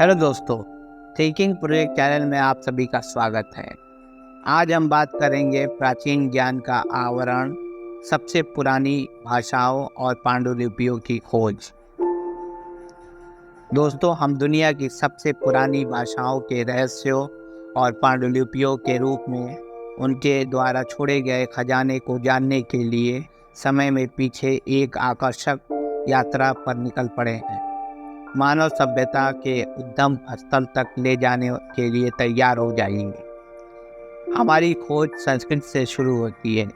Hello दोस्तों, thinking project channel में आप सभी का स्वागत है। आज हम बात करेंगे प्राचीन ज्ञान का आवरण, सबसे पुरानी भाषाओं और पांडुलिपियों की खोज। दोस्तों, हम दुनिया की सबसे पुरानी भाषाओं के रहस्यों और पांडुलिपियों के रूप में उनके द्वारा छोड़े गए खजाने को जानने के लिए समय में पीछे एक आकर्षक यात्रा पर निकल पड़े हैं। मानव सभ्यता के उद्गम स्थल तक ले जाने के लिए तैयार हो जाएंगे। हमारी खोज संस्कृत से शुरू होती है,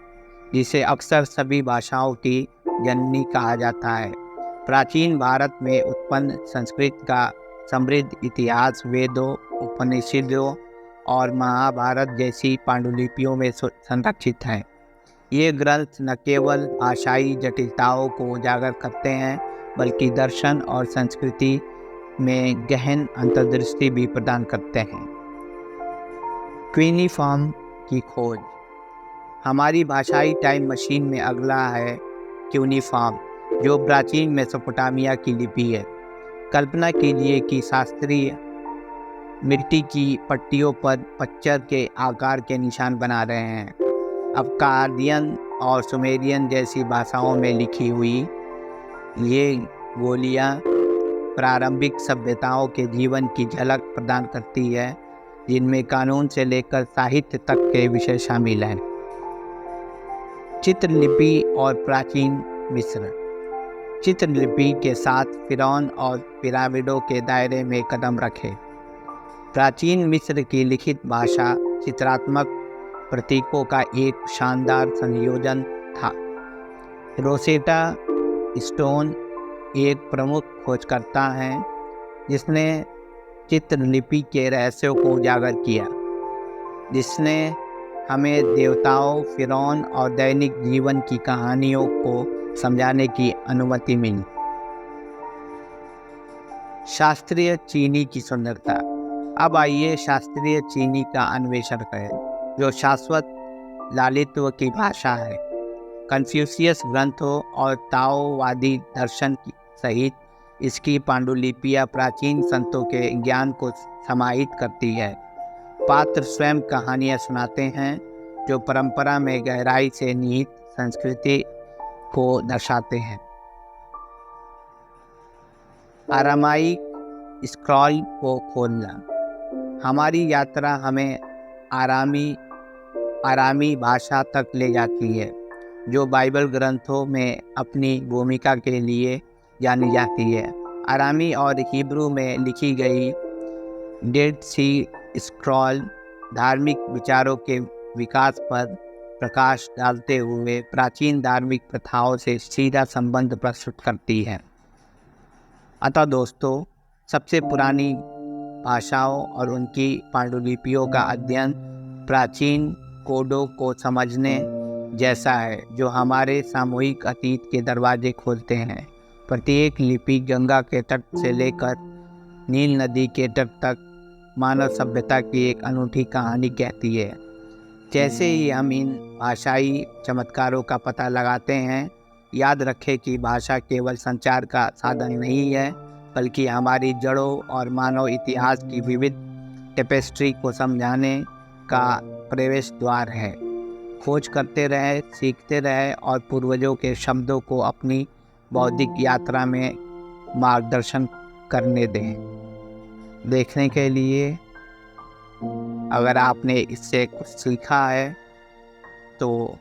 जिसे अक्सर सभी भाषाओं की जननी कहा जाता है। प्राचीन भारत में उत्पन्न संस्कृत का समृद्ध इतिहास वेदों, उपनिषदों और महाभारत जैसी पांडुलिपियों में संरक्षित है। ये ग्रंथ न केवल भाषाई जटिलताओं को उजागर करते हैं, बल्कि दर्शन और संस्कृति में गहन अंतर्दृष्टि भी प्रदान करते हैं। क्यूनिफॉर्म की खोज। हमारी भाषाई टाइम मशीन में अगला है क्यूनिफॉर्म, जो प्राचीन मेसोपोटामिया की लिपि है। कल्पना कीजिए कि शास्त्रीय मिट्टी की पट्टियों पर पत्थर के आकार के निशान बना रहे हैं। अक्कादियन और सुमेरियन जैसी भाषाओं में लिखी हुई ये गोलियां प्रारंभिक सभ्यताओं के जीवन की झलक प्रदान करती है, जिनमें कानून से लेकर साहित्य तक के विषय शामिल हैं। चित्रलिपि और प्राचीन मिस्र। चित्रलिपि के साथ फिरौन और पिरामिडों के दायरे में कदम रखे। प्राचीन मिस्र की लिखित भाषा चित्रात्मक प्रतीकों का एक शानदार संयोजन था। रोसेटा स्टोन एक प्रमुख खोजकर्ता है, जिसने चित्रलिपि के रहस्यों को उजागर किया, जिसने हमें देवताओं, फिरौन और दैनिक जीवन की कहानियों को समझाने की अनुमति मिली। शास्त्रीय चीनी की सुंदरता। अब आइए शास्त्रीय चीनी का अन्वेषण करें, जो शाश्वत लालित्व की भाषा है। कन्फ्यूशियस ग्रंथों और ताओवादी दर्शन सहित इसकी पांडुलिपियाँ प्राचीन संतों के ज्ञान को समाहित करती है। पात्र स्वयं कहानियाँ सुनाते हैं, जो परंपरा में गहराई से निहित संस्कृति को दर्शाते हैं। आरामाइक स्क्रॉल को खोलना। हमारी यात्रा हमें आरामी भाषा तक ले जाती है, जो बाइबल ग्रंथों में अपनी भूमिका के लिए जानी जाती है। आरामी और हिब्रू में लिखी गई डेड सी स्क्रॉल धार्मिक विचारों के विकास पर प्रकाश डालते हुए प्राचीन धार्मिक प्रथाओं से सीधा संबंध प्रस्तुत करती है। अतः दोस्तों, सबसे पुरानी भाषाओं और उनकी पांडुलिपियों का अध्ययन प्राचीन कोडों को समझने जैसा है, जो हमारे सामूहिक अतीत के दरवाजे खोलते हैं। प्रत्येक लिपि गंगा के तट से लेकर नील नदी के तट तक मानव सभ्यता की एक अनूठी कहानी कहती है। जैसे ही हम इन भाषाई चमत्कारों का पता लगाते हैं, याद रखें कि भाषा केवल संचार का साधन नहीं है, बल्कि हमारी जड़ों और मानव इतिहास की विविध टेपेस्ट्री को समझाने का प्रवेश द्वार है। खोज करते रहे, सीखते रहे और पूर्वजों के शब्दों को अपनी बौद्धिक यात्रा में मार्गदर्शन करने दें। देखने के लिए, अगर आपने इससे कुछ सीखा है तो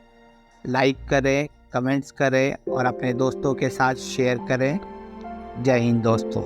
लाइक करें, कमेंट्स करें और अपने दोस्तों के साथ शेयर करें। जय हिंद दोस्तों।